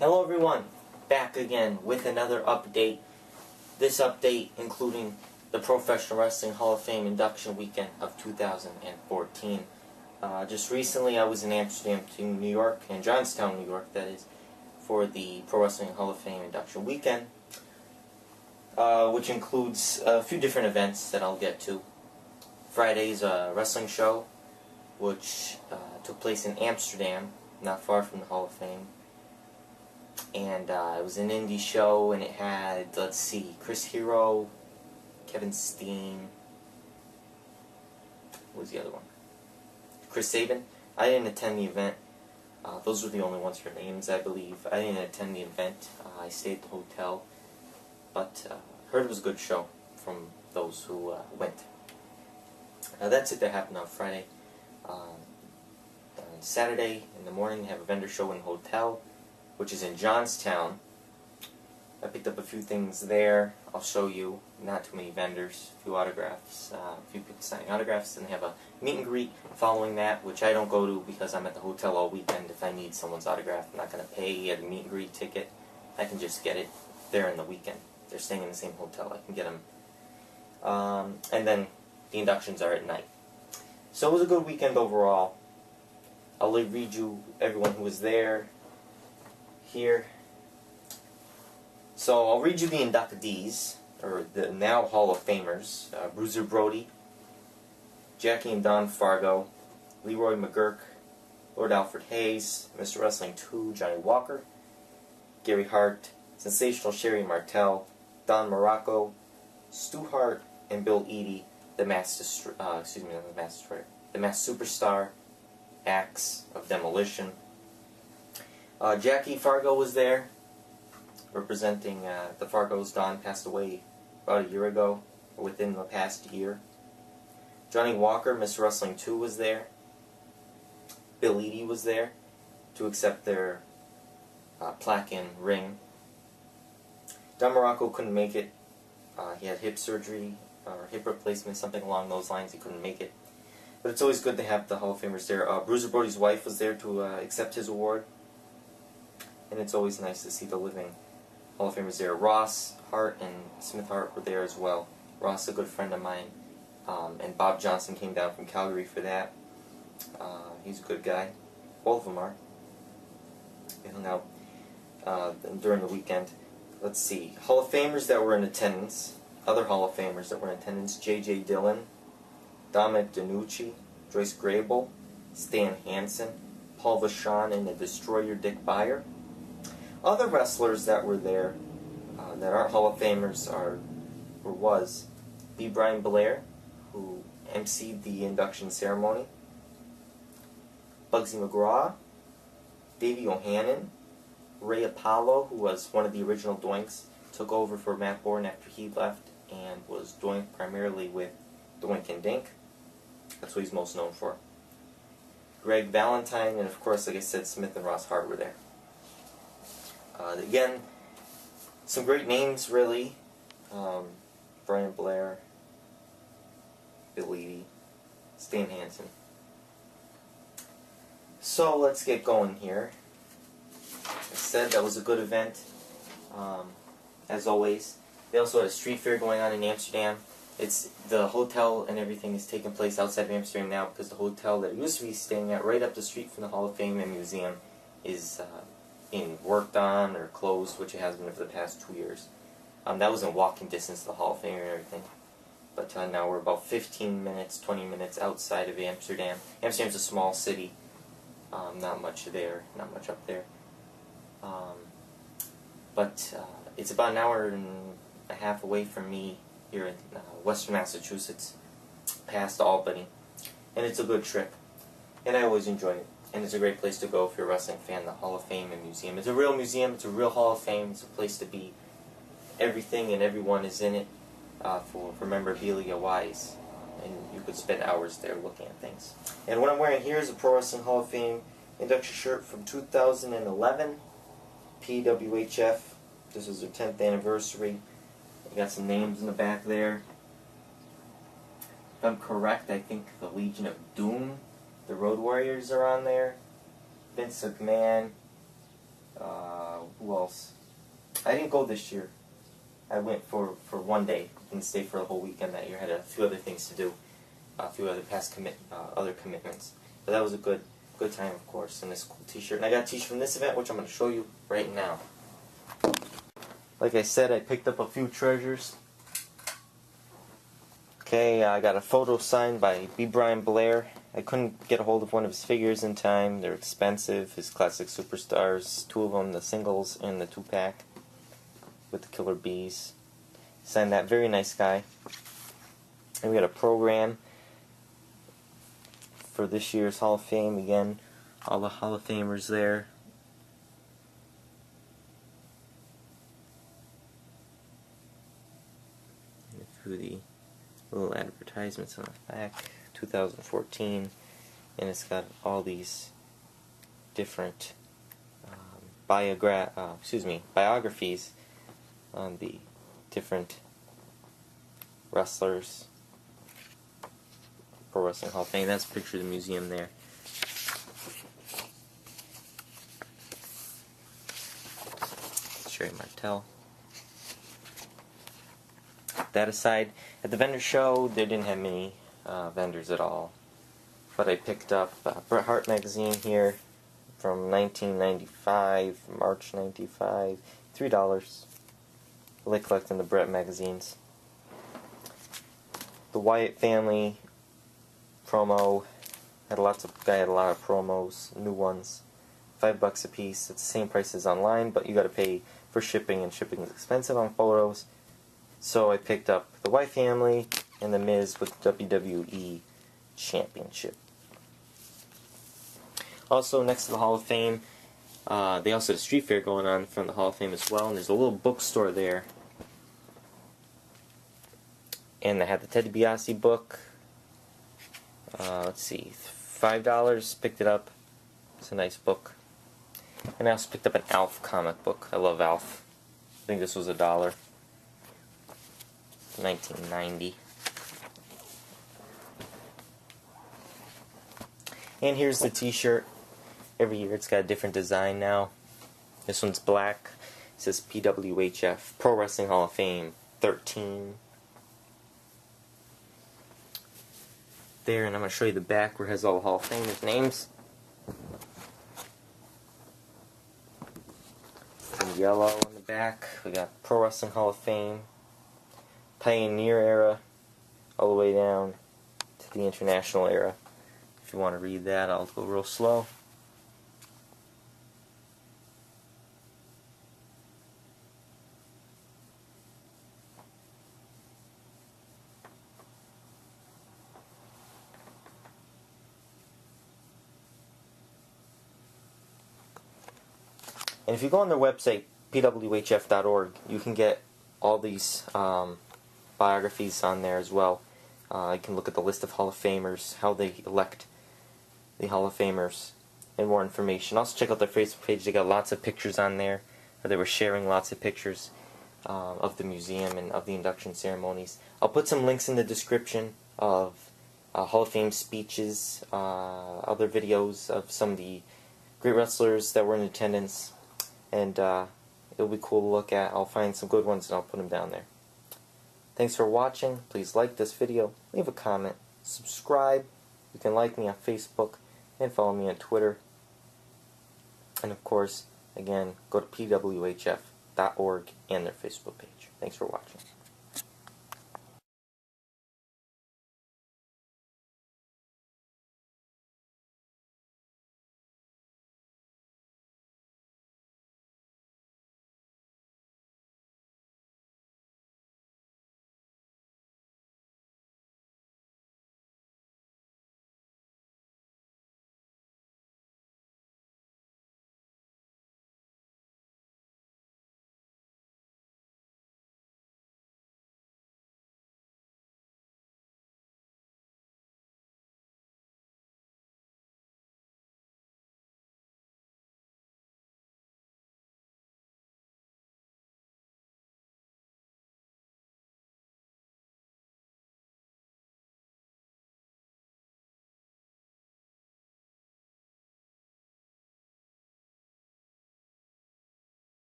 Hello everyone, back again with another update. This update including the Professional Wrestling Hall of Fame induction weekend of 2014. Just recently I was in Amsterdam, New York, and Johnstown, New York, that is, for the Pro Wrestling Hall of Fame induction weekend, which includes a few different events that I'll get to. Friday's wrestling show, which took place in Amsterdam, not far from the Hall of Fame. And it was an indie show, and it had, let's see, Chris Hero, Kevin Steen, what was the other one? Chris Sabin. I didn't attend the event. Those were the only ones for names, I believe. I didn't attend the event. I stayed at the hotel, but heard it was a good show from those who went. That's it that happened on Friday. On Saturday in the morning, they have a vendor show in the hotel, which is in Johnstown. I picked up a few things there. I'll show you. Not too many vendors, a few autographs, a few people signing autographs, and they have a meet and greet following that, which I don't go to because I'm at the hotel all weekend. If I need someone's autograph, I'm not going to pay a meet and greet ticket. I can just get it there in the weekend. They're staying in the same hotel. I can get them. And then the inductions are at night. So it was a good weekend overall. I'll read you everyone who was there here. So I'll read you the inductees, or the now Hall of Famers. Bruiser Brody, Jackie and Don Fargo, Leroy McGurk, Lord Alfred Hayes, Mr. Wrestling 2, Johnny Walker, Gary Hart, Sensational Sherry Martel, Don Morocco, Stu Hart, and Bill Eadie, the Masked Superstar, Axe of Demolition. Jackie Fargo was there, representing the Fargos. Don passed away about a year ago, or within the past year. Johnny Walker, Mr. Wrestling 2, was there. Bill Eadie was there to accept their plaque in ring. Don Morocco couldn't make it. He had hip surgery, or hip replacement, something along those lines. He couldn't make it. But it's always good to have the Hall of Famers there. Bruiser Brody's wife was there to accept his award. And it's always nice to see the living Hall of Famers there. Ross Hart and Smith Hart were there as well. Ross, a good friend of mine. And Bob Johnson came down from Calgary for that. He's a good guy. Both of them are. They hung out during the weekend. Let's see. Hall of Famers that were in attendance. Other Hall of Famers that were in attendance. J.J. Dillon, Dominic DeNucci, Joyce Grable, Stan Hansen, Paul Vachon, and the Destroyer Dick Beyer. Other wrestlers that were there that aren't Hall of Famers was B. Brian Blair, who emceed the induction ceremony, Bugsy McGraw, Davey O'Hannon, Ray Apollo, who was one of the original Doinks, took over for Matt Bourne after he left and was Doink primarily with Doink and Dink. That's what he's most known for. Greg Valentine, and of course, like I said, Smith and Ross Hart were there. Again, some great names, really. Brian Blair, Bill Eadie, Stan Hansen. So let's get going here. Like I said, that was a good event, as always. They also had a street fair going on in Amsterdam. The hotel and everything is taking place outside of Amsterdam now because the hotel that I used to be staying at right up the street from the Hall of Fame and Museum is being worked on or closed, which it has been for the past 2 years. That was in walking distance to the Hall of Fame and everything. But now we're about 15 minutes, 20 minutes outside of Amsterdam. Amsterdam's a small city. Not much there, not much up there. But it's about an hour and a half away from me here in western Massachusetts, past Albany. And it's a good trip. And I always enjoy it. And it's a great place to go if you're a wrestling fan, the Hall of Fame and Museum. It's a real museum, it's a real Hall of Fame, it's a place to be. Everything and everyone is in it for memorabilia-wise. And you could spend hours there looking at things. And what I'm wearing here is a Pro Wrestling Hall of Fame induction shirt from 2011, PWHF. This is their 10th anniversary. You got some names in the back there. If I'm correct, I think the Legion of Doom, the Road Warriors, are on there. Vince McMahon, Who else? I didn't go this year. I went for one day. Didn't stay for the whole weekend that year. Had a few other things to do, a few other other commitments. But that was a good time, of course. And this cool T-shirt. And I got a T-shirt from this event, which I'm going to show you right now. Like I said, I picked up a few treasures. Okay, I got a photo signed by B. Brian Blair. I couldn't get a hold of one of his figures in time. They're expensive. His classic superstars, 2 of them, the singles and the 2-pack with the Killer Bees. Signed that, very nice guy. And we got a program for this year's Hall of Fame. Again, all the Hall of Famers there. And through the little advertisements on the back, 2014, and it's got all these different biographies on the different wrestlers. Pro Wrestling Hall of Fame. That's a picture of the museum there. Sherry Martel. That aside, at the vendor show, they didn't have many vendors at all. But I picked up Bret Hart magazine here from 1995, March 95, $3. I like collecting the Bret magazines. The Wyatt family promo had a lot of promos, new ones, $5 a piece. It's the same price as online, but you got to pay for shipping, and shipping is expensive on photos. So I picked up the Wyatt family and the Miz with the WWE Championship. Also, next to the Hall of Fame, they also had a street fair going on from the Hall of Fame as well, and there's a little bookstore there. And they had the Ted DiBiase book. Let's see, $5. Picked it up. It's a nice book. And I also picked up an Alf comic book. I love Alf. I think this was $1. 1990. And here's the T-shirt. Every year it's got a different design now. This one's black. It says PWHF, Pro Wrestling Hall of Fame 13. There, and I'm going to show you the back where it has all the Hall of Famers' names. In yellow on the back, we got Pro Wrestling Hall of Fame, Pioneer era, all the way down to the International era. If you want to read that, I'll go real slow. And if you go on their website, pwhf.org, you can get all these biographies on there as well. You can look at the list of Hall of Famers, how they elect the Hall of Famers, and more information. Also check out their Facebook page. They got lots of pictures on there, or they were sharing lots of pictures of the museum and of the induction ceremonies. I'll put some links in the description of Hall of Fame speeches, other videos of some of the great wrestlers that were in attendance, and it'll be cool to look at. I'll find some good ones and I'll put them down there. Thanks for watching. Please like this video, leave a comment, subscribe. You can like me on Facebook and follow me on Twitter. And of course, again, go to pwhf.org and their Facebook page. Thanks for watching.